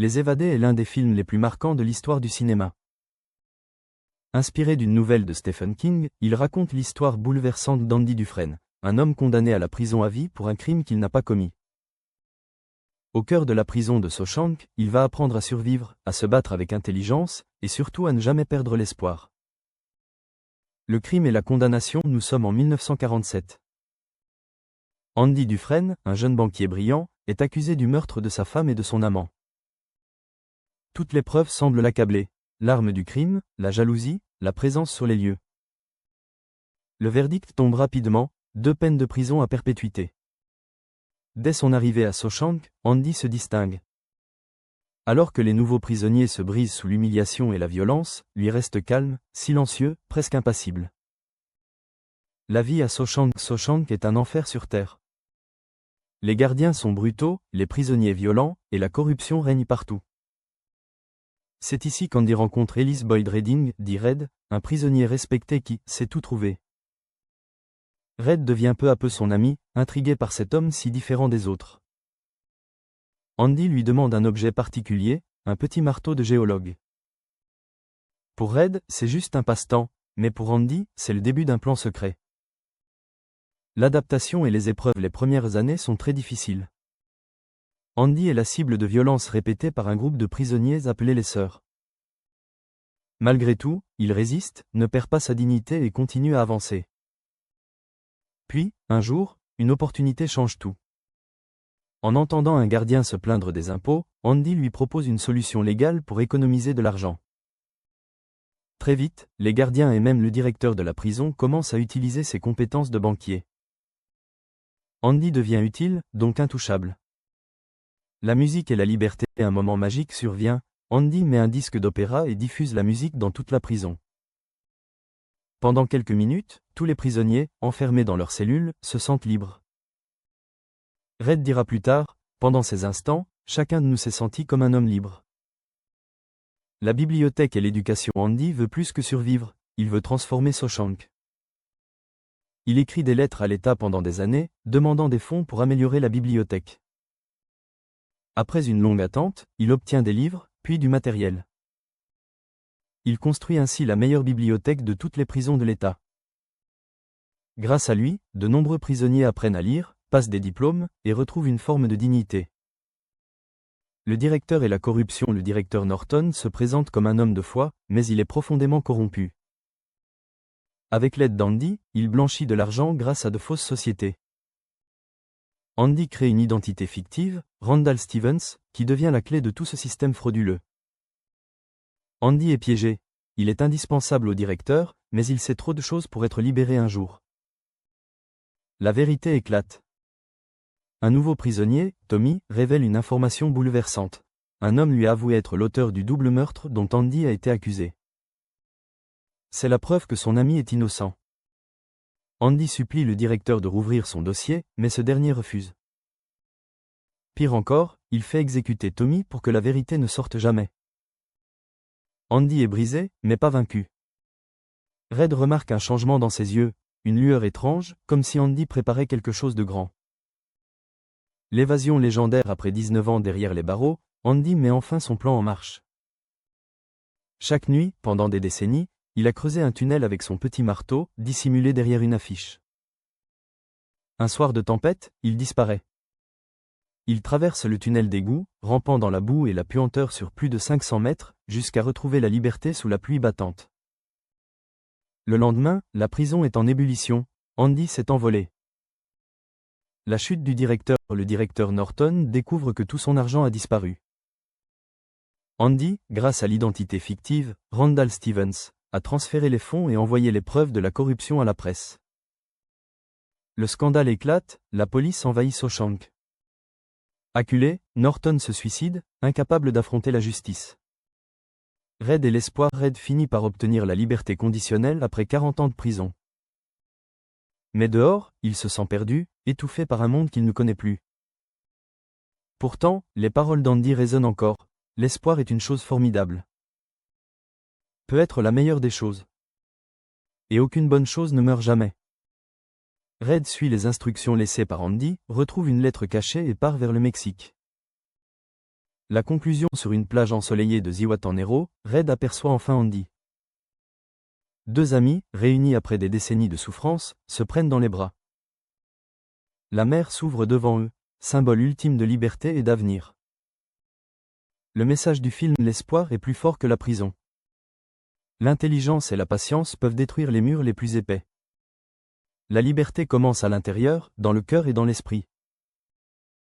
Les Évadés est l'un des films les plus marquants de l'histoire du cinéma. Inspiré d'une nouvelle de Stephen King, il raconte l'histoire bouleversante d'Andy Dufresne, un homme condamné à la prison à vie pour un crime qu'il n'a pas commis. Au cœur de la prison de Shawshank, il va apprendre à survivre, à se battre avec intelligence, et surtout à ne jamais perdre l'espoir. Le crime et la condamnation, nous sommes en 1947. Andy Dufresne, un jeune banquier brillant, est accusé du meurtre de sa femme et de son amant. Toutes les preuves semblent l'accabler. L'arme du crime, la jalousie, la présence sur les lieux. Le verdict tombe rapidement, 2 peines de prison à perpétuité. Dès son arrivée à Shawshank, Andy se distingue. Alors que les nouveaux prisonniers se brisent sous l'humiliation et la violence, lui reste calme, silencieux, presque impassible. La vie à Shawshank est un enfer sur terre. Les gardiens sont brutaux, les prisonniers violents, et la corruption règne partout. C'est ici qu'Andy rencontre Ellis Boyd Redding, dit Red, un prisonnier respecté qui sait tout trouver. Red devient peu à peu son ami, intrigué par cet homme si différent des autres. Andy lui demande un objet particulier, un petit marteau de géologue. Pour Red, c'est juste un passe-temps, mais pour Andy, c'est le début d'un plan secret. L'adaptation et les épreuves les premières années sont très difficiles. Andy est la cible de violences répétées par un groupe de prisonniers appelés les Sœurs. Malgré tout, il résiste, ne perd pas sa dignité et continue à avancer. Puis, un jour, une opportunité change tout. En entendant un gardien se plaindre des impôts, Andy lui propose une solution légale pour économiser de l'argent. Très vite, les gardiens et même le directeur de la prison commencent à utiliser ses compétences de banquier. Andy devient utile, donc intouchable. La musique et la liberté, un moment magique survient, Andy met un disque d'opéra et diffuse la musique dans toute la prison. Pendant quelques minutes, tous les prisonniers, enfermés dans leurs cellules, se sentent libres. Red dira plus tard, pendant ces instants, chacun de nous s'est senti comme un homme libre. La bibliothèque et l'éducation. Andy veut plus que survivre, il veut transformer Shawshank. Il écrit des lettres à l'État pendant des années, demandant des fonds pour améliorer la bibliothèque. Après une longue attente, il obtient des livres, puis du matériel. Il construit ainsi la meilleure bibliothèque de toutes les prisons de l'État. Grâce à lui, de nombreux prisonniers apprennent à lire, passent des diplômes, et retrouvent une forme de dignité. Le directeur et la corruption. Le directeur Norton se présente comme un homme de foi, mais il est profondément corrompu. Avec l'aide d'Andy, il blanchit de l'argent grâce à de fausses sociétés. Andy crée une identité fictive, Randall Stevens, qui devient la clé de tout ce système frauduleux. Andy est piégé. Il est indispensable au directeur, mais il sait trop de choses pour être libéré un jour. La vérité éclate. Un nouveau prisonnier, Tommy, révèle une information bouleversante. Un homme lui avoue être l'auteur du double meurtre dont Andy a été accusé. C'est la preuve que son ami est innocent. Andy supplie le directeur de rouvrir son dossier, mais ce dernier refuse. Pire encore, il fait exécuter Tommy pour que la vérité ne sorte jamais. Andy est brisé, mais pas vaincu. Red remarque un changement dans ses yeux, une lueur étrange, comme si Andy préparait quelque chose de grand. L'évasion légendaire. Après 19 ans derrière les barreaux, Andy met enfin son plan en marche. Chaque nuit, pendant des décennies, il a creusé un tunnel avec son petit marteau, dissimulé derrière une affiche. Un soir de tempête, il disparaît. Il traverse le tunnel d'égout, rampant dans la boue et la puanteur sur plus de 500 mètres, jusqu'à retrouver la liberté sous la pluie battante. Le lendemain, la prison est en ébullition, Andy s'est envolé. La chute du directeur. Le directeur Norton découvre que tout son argent a disparu. Andy, grâce à l'identité fictive, Randall Stevens, a transféré les fonds et envoyé les preuves de la corruption à la presse. Le scandale éclate, la police envahit Shawshank. Acculé, Norton se suicide, incapable d'affronter la justice. Red et l'espoir. Red finit par obtenir la liberté conditionnelle après 40 ans de prison. Mais dehors, il se sent perdu, étouffé par un monde qu'il ne connaît plus. Pourtant, les paroles d'Andy résonnent encore, l'espoir est une chose formidable. Peut être la meilleure des choses. Et aucune bonne chose ne meurt jamais. Red suit les instructions laissées par Andy, retrouve une lettre cachée et part vers le Mexique. La conclusion sur une plage ensoleillée de Zihuatanejo, Red aperçoit enfin Andy. Deux amis, réunis après des décennies de souffrance, se prennent dans les bras. La mer s'ouvre devant eux, symbole ultime de liberté et d'avenir. Le message du film L'espoir est plus fort que la prison. L'intelligence et la patience peuvent détruire les murs les plus épais. La liberté commence à l'intérieur, dans le cœur et dans l'esprit.